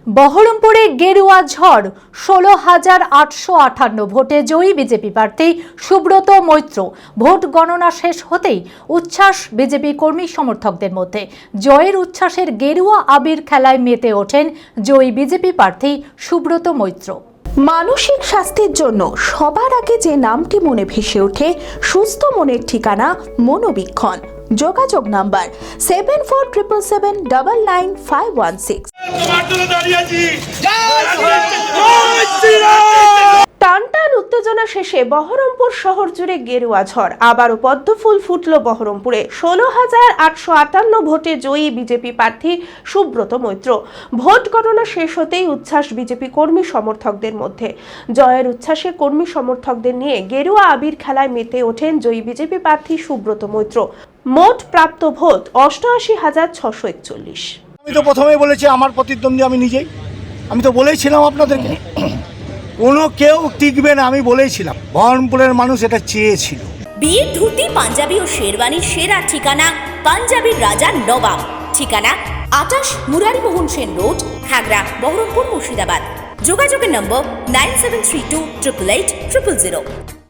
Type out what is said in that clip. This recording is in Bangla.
বহরমপুরে গেরুয়া ঝড় 16,858 ভোটে জয়ী বিজেপি প্রার্থী সুব্রত মৈত্র। ভোট গণনা শেষ হতেই উচ্ছ্বাস বিজেপি কর্মী সমর্থকদের মধ্যে। জয়ের উচ্ছ্বাসের গেরুয়া আবির খেলায় মেতে ওঠেন জয়ী বিজেপি প্রার্থী সুব্রত মৈত্র। মানসিক স্বাস্থ্যের জন্য সবার আগে যে নামটি মনে ভেসে ওঠে, সুস্থ মনের ঠিকানা মনোবীক্ষণ। যোগাযোগ নাম্বার 7477799516। টানটান উত্তেজনা শেষে বহরমপুর শহর জুড়ে গেরুয়া ঝড়। আবারও পদ্মফুল ফুটল বহরমপুরে। 16,858 ভোটে জয়ী বিজেপি প্রার্থী সুব্রত মৈত্র। ভোট গণনা শেষ হতেই উচ্ছ্বাস বিজেপি কর্মী সমর্থকদের মধ্যে। জয়ের উচ্ছ্বাসে কর্মী সমর্থকদের নিয়ে গেরুয়া আবির খেলায় মেতে ওঠেন জয়ী বিজেপি প্রার্থী সুব্রত মৈত্র। মোট প্রাপ্ত ভোট 88,641। আমি তো প্রথমেই বলেছি আমার প্রতিদ্বন্দ্বী আমি নিজেই। আমি তো বলেইছিলাম আপনাদেরকে কোনো কেউ টিকবে না, আমি বলেইছিলাম। বহরমপুরের মানুষ এটা চেয়েছিল। বিয়ের ধুতি, পাঞ্জাবি ও শেরওয়ানির সেরা ঠিকানা পাঞ্জাবির রাজা নবাব। ঠিকানা 28 মুরারিমোহন সেন রোড, খাগড়া, বহরমপুর, মুর্শিদাবাদ। যোগাযোগের নম্বর 9732 888 000।